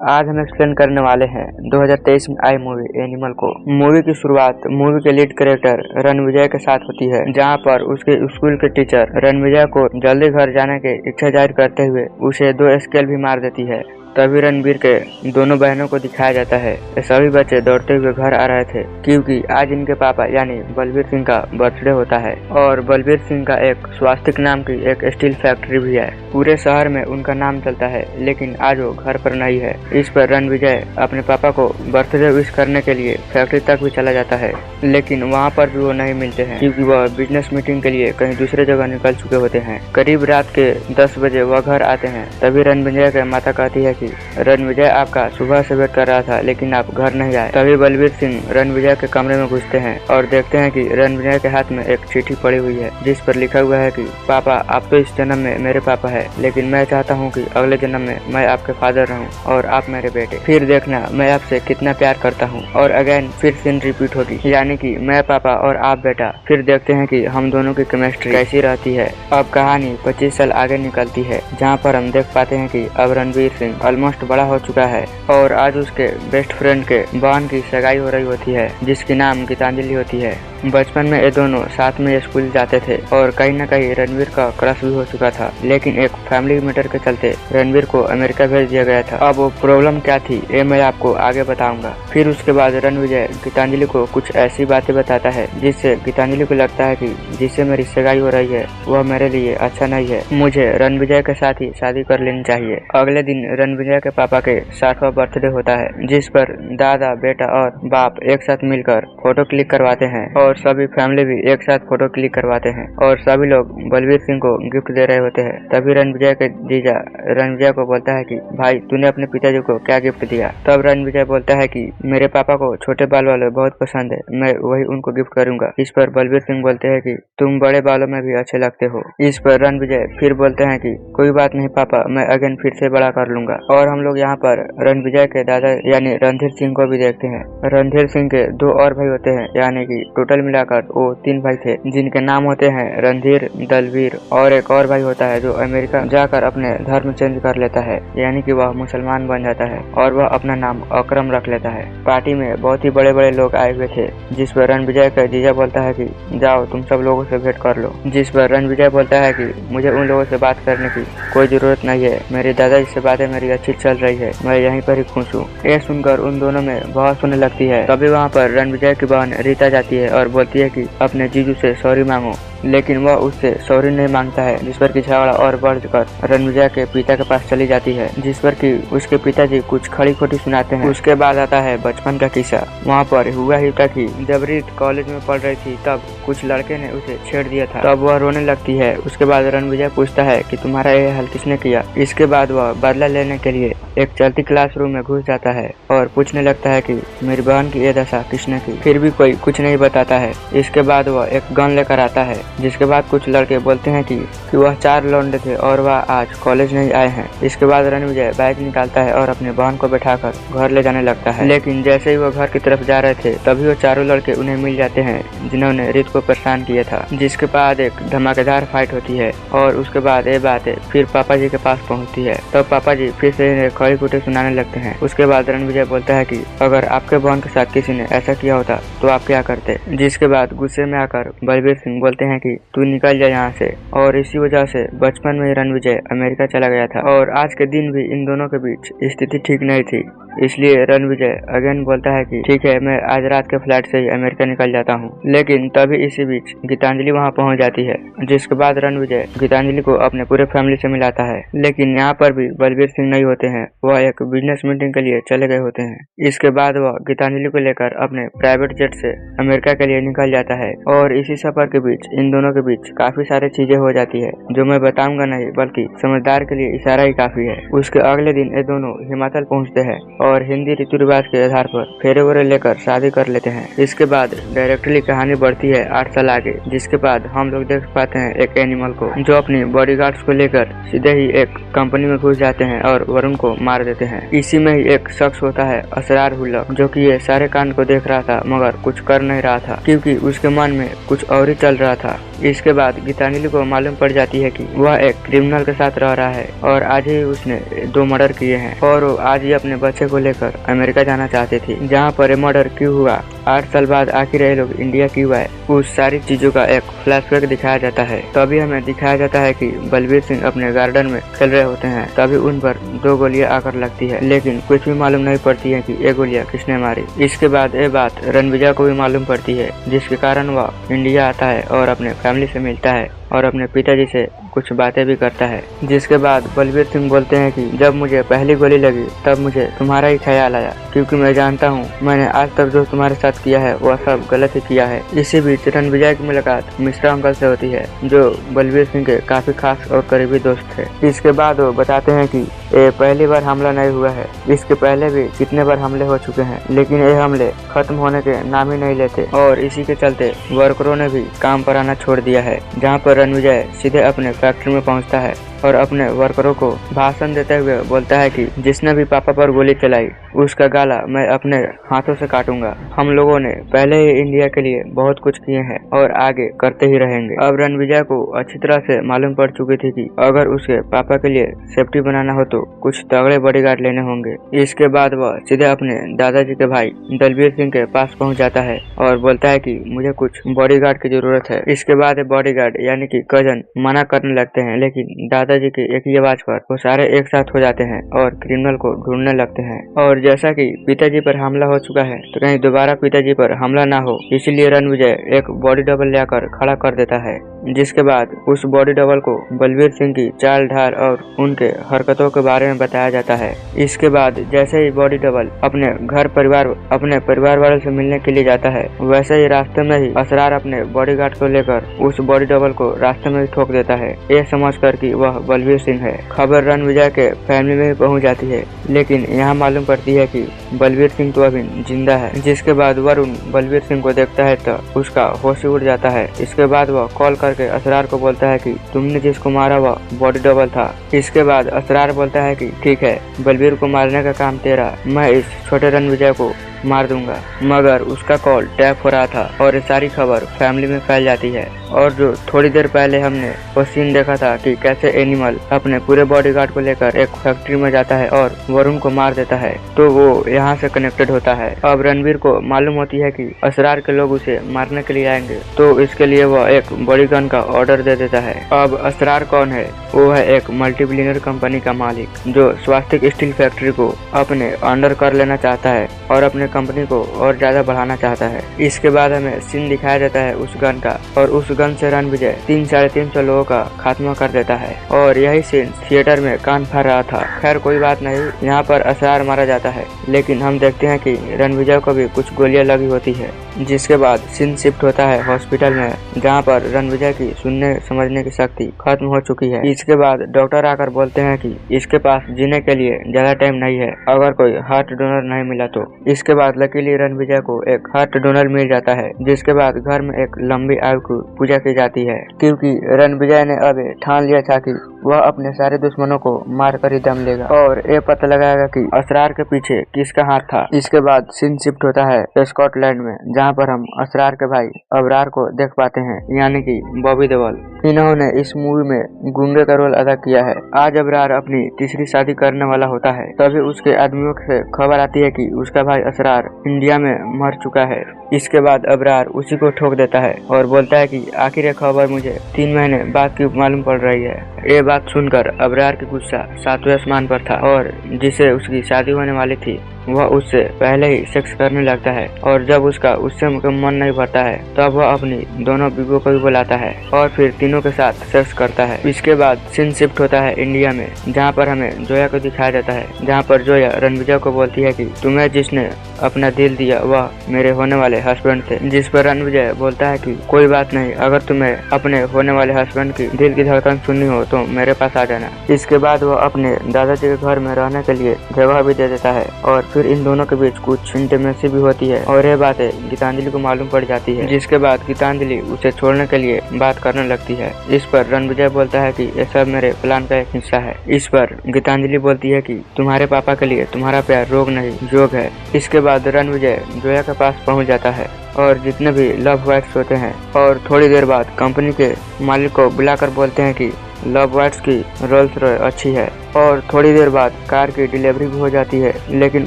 आज हम एक्सप्लेन करने वाले हैं 2023 में आई मूवी एनिमल को। मूवी की शुरुआत मूवी के लीड कैरेक्टर रणविजय के साथ होती है, जहां पर उसके स्कूल के टीचर रणविजय को जल्दी घर जाने की इच्छा जाहिर करते हुए उसे 2 स्केल भी मार देती है। तभी रणवीर के दोनों बहनों को दिखाया जाता है। ये सभी बच्चे दौड़ते हुए घर आ रहे थे क्योंकि आज इनके पापा यानी बलबीर सिंह का बर्थडे होता है और बलबीर सिंह का एक स्वास्तिक नाम की एक स्टील फैक्ट्री भी है। पूरे शहर में उनका नाम चलता है, लेकिन आज वो घर पर नहीं है। इस पर रणविजय अपने पापा को बर्थडे विश करने के लिए फैक्ट्री तक भी चला जाता है, लेकिन वहाँ पर भी वो नहीं मिलते हैं क्योंकि वह बिजनेस मीटिंग के लिए कहीं दूसरे जगह निकल चुके होते हैं। करीब रात के 10 बजे वह घर आते हैं। तभी रणविजय की माता कहती है कि रणविजय आपका सुबह से वेट कर रहा था, लेकिन आप घर नहीं आए। तभी बलबीर सिंह रणविजय के कमरे में घुसते हैं और देखते हैं कि रणविजय के हाथ में एक चिट्ठी पड़ी हुई है, जिस पर लिखा हुआ है कि पापा, आप तो इस जन्म में मेरे पापा है, लेकिन मैं चाहता हूँ कि अगले जन्म में मैं आपके फादर रहूँ और आप मेरे बेटे। फिर देखना मैं आपसे कितना प्यार करता हूँ। और अगेन फिर सीन रिपीट होगी, यानी कि मैं पापा और आप बेटा। फिर देखते हैं कि हम दोनों की केमिस्ट्री कैसी रहती है। अब कहानी 25 साल आगे निकलती है, जहाँ पर हम देख पाते हैं कि अब रणवीर सिंह ऑलमोस्ट बड़ा हो चुका है और आज उसके बेस्ट फ्रेंड के बहन की सगाई हो रही होती है, जिसकी नाम गीतांजलि होती है। बचपन में ये दोनों साथ में स्कूल जाते थे और कहीं न कहीं रणवीर का क्रश भी हो चुका था, लेकिन एक फैमिली मैटर के चलते रणवीर को अमेरिका भेज दिया गया था। अब वो प्रॉब्लम क्या थी ये मैं आपको आगे बताऊंगा। फिर उसके बाद रणविजय गीतांजलि को कुछ ऐसी बातें बताता है जिससे गीतांजलि को लगता है कि जिससे मेरी सगाई हो रही है वह मेरे लिए अच्छा नहीं है, मुझे रणविजय के साथ ही शादी कर लेनी चाहिए। अगले दिन रणविजय के पापा के 60वां बर्थडे होता है, जिस पर दादा, बेटा और बाप एक साथ मिलकर फोटो क्लिक करवाते हैं और सभी फैमिली भी एक साथ फोटो क्लिक करवाते हैं और सभी लोग बलबीर सिंह को गिफ्ट दे रहे होते हैं। तभी रणविजय के जीजा रणविजय को बोलता है कि भाई, तूने अपने पिताजी को क्या गिफ्ट दिया? तब रणविजय बोलता है कि मेरे पापा को छोटे बाल वाले बहुत पसंद है, मैं वही उनको गिफ्ट करूंगा। इस पर बलबीर सिंह बोलते हैं कि तुम बड़े बालों में भी अच्छे लगते हो। इस पर रणविजय फिर बोलते हैं कि कोई बात नहीं पापा, मैं अगेन फिर से बड़ा कर लूंगा। और हम लोग यहाँ पर रणविजय के दादा यानी रणधीर सिंह को भी देखते हैं। रणधीर सिंह के 2 और भाई होते हैं, यानी कि टोटल मिलाकर वो 3 भाई थे, जिनके नाम होते हैं रणधीर, दलवीर और एक और भाई होता है जो अमेरिका जाकर अपने धर्म चेंज कर लेता है, यानी कि वह मुसलमान बन जाता है और वह अपना नाम अकरम रख लेता है। पार्टी में बहुत ही बड़े बड़े लोग आए हुए थे, जिस पर रणविजय का जीजा बोलता है कि जाओ तुम सब लोगों से भेंट कर लो। जिस पर रणविजय बोलता है कि मुझे उन लोगों से बात करने की कोई जरूरत नहीं है, मेरे दादाजी से बातें मेरी अच्छी चल रही है, मैं यहीं पर ही खुश हूँ। ये सुनकर उन दोनों में बहुत सुनने लगती है। तभी वहाँ पर रणविजय की बहन रीता जाती है और बोलती है कि अपने जीजू से सॉरी मांगो, लेकिन वह उससे सॉरी नहीं मांगता है, जिस पर कि झगड़ा और बढ़कर रणविजय के पिता के पास चली जाती है, जिस पर कि उसके पिताजी कुछ खड़ी खोटी सुनाते हैं। उसके बाद आता है बचपन का किस्सा। वहाँ पर हुआ ही था कि जब रीत कॉलेज में पढ़ रही थी तब कुछ लड़के ने उसे छेड़ दिया था, तब वह रोने लगती है। उसके बाद रणविजय पूछता है कि तुम्हारा ये हाल किसने किया? इसके बाद वह बदला लेने के लिए एक चलती क्लासरूम में घुस जाता है और पूछने लगता है कि मेरी बहन की ये दशा किसने की? फिर भी कोई कुछ नहीं बताता है। इसके बाद वह एक गन लेकर आता है, जिसके बाद कुछ लड़के बोलते हैं कि वह 4 लौंडे थे और वह आज कॉलेज नहीं आए हैं। इसके बाद रणविजय बाइक निकालता है और अपनी बहन को बैठाकर घर ले जाने लगता है, लेकिन जैसे ही वो घर की तरफ जा रहे थे तभी वो चारों लड़के उन्हें मिल जाते हैं जिन्होंने रीत को परेशान किया था। जिसके बाद एक धमाकेदार फाइट होती है और उसके बाद ये बातें फिर पापा जी के पास पहुँचती है। तब पापा जी फिर से खड़ी खोटी सुनाने लगते हैं। उसके बाद रणविजय बोलता है कि अगर आपके बहन के साथ किसी ने ऐसा किया होता तो आप क्या करते? जिसके बाद गुस्से में आकर बलबीर सिंह बोलते हैं कि तू निकल जाए यहाँ से। और इसी वजह से बचपन में रणविजय अमेरिका चला गया था और आज के दिन भी इन दोनों के बीच स्थिति ठीक नहीं थी, इसलिए रणविजय अगेन बोलता है कि ठीक है, मैं आज रात के फ्लाइट से ही अमेरिका निकल जाता हूँ। लेकिन तभी इसी बीच गीतांजलि वहाँ पहुँच जाती है, जिसके बाद रणविजय गीतांजलि को अपने पूरे फैमिली से मिलाता है। लेकिन यहाँ पर भी बलबीर सिंह नहीं होते हैं, वह एक बिजनेस मीटिंग के लिए चले गए होते हैं। इसके बाद वह गीतांजलि को लेकर अपने प्राइवेट जेट से अमेरिका के लिए निकल जाता है और इसी सफर के बीच इन दोनों के बीच काफी सारी चीजें हो जाती है, जो मैं बताऊंगा नहीं, बल्कि समझदार के लिए इशारा ही काफी है। उसके अगले दिन ये दोनों हिमाचल पहुंचते हैं और हिंदी रीति रिवाज के आधार पर फेरे वेरे लेकर शादी कर लेते हैं। इसके बाद डायरेक्टली कहानी बढ़ती है 8 साल आगे, जिसके बाद हम लोग देख पाते हैं एक एनिमल को जो अपनी बॉडीगार्ड्स को लेकर सीधे ही एक कंपनी में घुस जाते हैं और वरुण को मार देते हैं। इसी में ही एक शख्स होता है असरार हुल्लक, जो कि ये सारे कांड को देख रहा था मगर कुछ कर नहीं रहा था क्योंकि उसके मन में कुछ और ही चल रहा था। इसके बाद गीतांजलि को मालूम पड़ जाती है कि वह एक क्रिमिनल के साथ रह रहा है और आज ही उसने 2 मर्डर किए हैं और वो आज ही अपने बच्चे को लेकर अमेरिका जाना चाहती थी, जहां पर मर्डर क्यों हुआ, 8 साल बाद आखिर ये लोग इंडिया क्यों आए, उस सारी चीजों का एक फ्लैशबैक दिखाया जाता है। तभी हमें दिखाया जाता है कि बलबीर सिंह अपने गार्डन में खेल रहे होते हैं, तभी उन पर 2 गोलियां आकर लगती है, लेकिन कुछ भी मालूम नहीं पड़ती है कि ये गोलियां किसने मारी। इसके बाद ये बात रणविजय को भी मालूम पड़ती है, जिसके कारण वह इंडिया आता है और अपने फैमिली से मिलता है और अपने पिताजी से कुछ बातें भी करता है। जिसके बाद बलबीर सिंह बोलते हैं कि जब मुझे पहली गोली लगी तब मुझे तुम्हारा ही ख्याल आया, क्योंकि मैं जानता हूँ मैंने आज तक जो तुम्हारे साथ किया है वह सब गलत ही किया है। इसी बीच रणविजय की मुलाकात मिश्रा अंकल से होती है, जो बलबीर सिंह के काफी खास और करीबी दोस्त थे। इसके बाद वो बताते हैं कि ये पहली बार हमला नहीं हुआ है, इसके पहले भी कितने बार हमले हो चुके हैं, लेकिन ये हमले खत्म होने के नाम ही नहीं लेते और इसी के चलते वर्करों ने भी काम पर आना छोड़ दिया है। जहाँ पर रणविजय सीधे अपने फैक्ट्री में पहुँचता है और अपने वर्करों को भाषण देते हुए बोलता है कि जिसने भी पापा पर गोली चलाई उसका गाला मैं अपने हाथों से काटूंगा। हम लोगों ने पहले ही इंडिया के लिए बहुत कुछ किए हैं और आगे करते ही रहेंगे। अब रणविजय को अच्छी तरह से मालूम पड़ चुकी थी कि अगर उसके पापा के लिए सेफ्टी बनाना हो तो कुछ तगड़े बॉडीगार्ड लेने होंगे। इसके बाद वह सीधे अपने दादाजी के भाई दलबीर सिंह के पास पहुँच जाता है और बोलता है कि मुझे कुछ बॉडीगार्ड की जरूरत है। इसके बाद बॉडीगार्ड यानी कि कजन मना करने लगते हैं, लेकिन दादाजी की एक ही आवाज पर वो सारे एक साथ हो जाते हैं और क्रिमिनल को ढूंढने लगते हैं। और जैसा कि पिताजी पर हमला हो चुका है तो कहीं दोबारा पिताजी पर हमला ना हो, इसलिए रणविजय एक बॉडी डबल लेकर खड़ा कर देता है। जिसके बाद उस बॉडी डबल को बलबीर सिंह की चाल ढाल और उनके हरकतों के बारे में बताया जाता है। इसके बाद जैसे ही बॉडी डबल अपने परिवार वालों से मिलने के लिए जाता है, वैसे ही रास्ते में ही असरार अपने बॉडीगार्ड को लेकर उस बॉडी डबल को रास्ते में ही ठोक देता है, ये समझकर कि वह बलबीर सिंह है। खबर रणविजय के फैमिली में भी पहुंच जाती है, लेकिन यहाँ मालूम पड़ती है कि बलबीर सिंह तो अभी जिंदा है। जिसके बाद वरुण बलबीर सिंह को देखता है तो उसका होश उड़ जाता है। इसके बाद वह कॉल करके असरार को बोलता है कि तुमने जिसको मारा वह बॉडी डबल था। इसके बाद असरार बोलता है कि ठीक है, बलबीर को मारने का काम तेरा, मैं इस छोटे रणविजय को मार दूंगा। मगर उसका कॉल टैप हो रहा था और ये सारी खबर फैमिली में फैल जाती है। और जो थोड़ी देर पहले हमने वो सीन देखा था कि कैसे एनिमल अपने पूरे बॉडीगार्ड को लेकर एक फैक्ट्री में जाता है और वरुण को मार देता है, तो वो यहाँ से कनेक्टेड होता है। अब रणवीर को मालूम होती है कि असरार के लोग उसे मारने के लिए आएंगे, तो इसके लिए वह एक बड़ी गन का ऑर्डर दे देता है। अब असरार कौन है? वो है एक मल्टीबिलियनर कंपनी का मालिक जो स्वास्तिक स्टील फैक्ट्री को अपने अंडर कर लेना चाहता है और अपने कंपनी को और ज्यादा बढ़ाना चाहता है। इसके बाद हमें सीन दिखाया जाता है उस गन का, और उस गन से रणविजय 300-350 लोगों का खात्मा कर देता है। और यही सीन थिएटर में कान फाड़ रहा था। खैर कोई बात नहीं, यहाँ पर असरार मारा जाता है, लेकिन हम देखते हैं कि रणविजय को भी कुछ गोलियां लगी होती है। जिसके बाद सीन शिफ्ट होता है हॉस्पिटल में, जहाँ पर रणविजय की सुनने समझने की शक्ति खत्म हो चुकी है। इसके बाद डॉक्टर आकर बोलते हैं कि इसके पास जीने के लिए ज्यादा टाइम नहीं है, अगर कोई हार्ट डोनर नहीं मिला तो। इसके बाद लकीली रणविजय को एक हार्ट डोनर मिल जाता है। जिसके बाद घर में एक लंबी आयु की पूजा की जाती है, क्योंकि रणविजय ने अब ठान लिया था कि वह अपने सारे दुश्मनों को मारकर ही दम लेगा और ये पता लगाएगा कि असरार के पीछे किसका हाथ था। इसके बाद सीन शिफ्ट होता है स्कॉटलैंड में, जहाँ पर हम असरार के भाई अबरार को देख पाते हैं, यानी कि बॉबी देओल। इन्होंने इस मूवी में गूंगे का रोल अदा किया है। आज अबरार अपनी तीसरी शादी करने वाला होता है, तभी उसके आदमियों से खबर आती है कि उसका भाई असरार इंडिया में मर चुका है। इसके बाद अबरार उसी को ठोक देता है और बोलता है कि आखिर ये खबर मुझे 3 महीने बाद की मालूम पड़ रही है। ये बात सुनकर अबरार की गुस्सा 7वें आसमान पर था, और जिसे उसकी शादी होने वाली थी वह उससे पहले ही सेक्स करने लगता है। और जब उसका उससे मन नहीं भरता है तब वह अपनी दोनों बीवियों को भी बुलाता है और फिर तीनों के साथ सेक्स करता है। इसके बाद सीन शिफ्ट होता है इंडिया में, जहाँ पर हमें जोया को दिखाया जाता है, जहाँ पर जोया रणविजय को बोलती है कि तुम्हें जिसने अपना दिल दिया वह मेरे होने वाले हस्बैंड थे। जिस पर रणविजय बोलता है कि कोई बात नहीं, अगर तुम्हें अपने होने वाले हस्बैंड की दिल की धड़कन सुननी हो तो मेरे पास आ जाना। इसके बाद वह अपने दादाजी के घर में रहने के लिए जगह भी दे देता है और फिर इन दोनों के बीच कुछ इंटीमेसी भी होती है और यह बातें गीतांजलि को मालूम पड़ जाती है, जिसके बाद गीतांजलि उसे छोड़ने के लिए बात करने लगती है। इस पर रणविजय बोलता है कि यह सब मेरे प्लान का एक हिस्सा है। इस पर गीतांजलि बोलती है कि तुम्हारे पापा के लिए तुम्हारा प्यार रोग नहीं जोग है। इसके बाद रणविजय जोया के पास पहुंच जाता है और जितने भी लव बर्ड्स होते हैं और थोड़ी देर बाद कंपनी के मालिक को बुलाकर बोलते हैं कि लव बर्ड्स की रोल्स रॉय अच्छी है। और थोड़ी देर बाद कार की डिलीवरी भी हो जाती है, लेकिन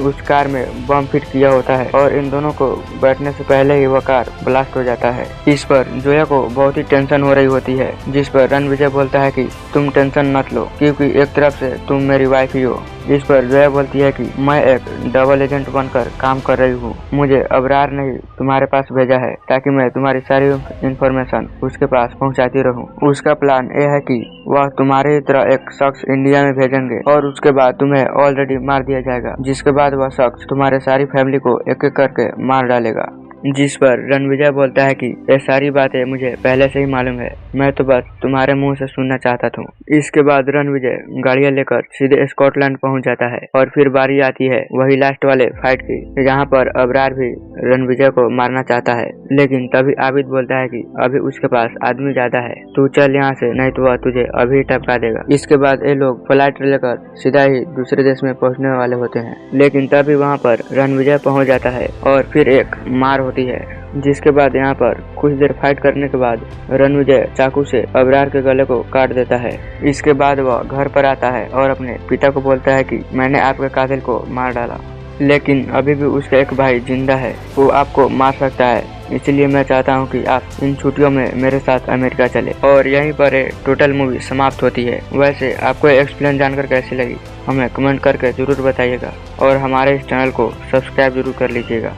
उस कार में बम फिट किया होता है और इन दोनों को बैठने से पहले ही वह कार ब्लास्ट हो जाता है। इस पर जोया को बहुत ही टेंशन हो रही होती है, जिस पर रणविजय बोलता है कि तुम टेंशन मत लो क्योंकि एक तरफ से तुम मेरी वाइफ ही हो। इस पर जोया बोलती है कि मैं एक डबल एजेंट बनकर काम कर रही हूँ, मुझे अबरार ने तुम्हारे पास भेजा है ताकि मैं तुम्हारी सारी इंफॉर्मेशन उसके पास पहुँचाती रहूँ। उसका प्लान यह है कि वह तुम्हारी तरह एक शख्स इंडिया में भेजेंगे और उसके बाद तुम्हें ऑलरेडी मार दिया जाएगा, जिसके बाद वह शख्स तुम्हारे सारी फैमिली को एक एक करके मार डालेगा। जिस पर रणविजय बोलता है कि ये सारी बातें मुझे पहले से ही मालूम है, मैं तो बस तुम्हारे मुंह से सुनना चाहता था। इसके बाद रणविजय गाड़ियां लेकर सीधे स्कॉटलैंड पहुंच जाता है और फिर बारी आती है वही लास्ट वाले फाइट की, जहां पर अबरार भी रणविजय को मारना चाहता है, लेकिन तभी आबिद बोलता है कि अभी उसके पास आदमी ज्यादा है, तू चल यहाँ से नहीं तो वह तुझे अभी टपका देगा। इसके बाद ये लोग फ्लाइट लेकर सीधा ही दूसरे देश में पहुँचने वाले होते हैं, लेकिन तभी वहाँ पर रणविजय पहुँच जाता है और फिर एक मार होती है, जिसके बाद यहाँ पर कुछ देर फाइट करने के बाद रणविजय चाकू से अबरार के गले को काट देता है। इसके बाद वह घर पर आता है और अपने पिता को बोलता है कि मैंने आपके कातिल को मार डाला, लेकिन अभी भी उसका एक भाई जिंदा है, वो आपको मार सकता है, इसलिए मैं चाहता हूँ कि आप इन छुट्टियों में मेरे साथ अमेरिका चले। और यहीं पर टोटल मूवी समाप्त होती है। वैसे आपको एक्सप्लेन जानकर कैसी लगी हमें कमेंट करके जरूर बताइएगा और हमारे इस चैनल को सब्सक्राइब जरूर कर लीजिएगा।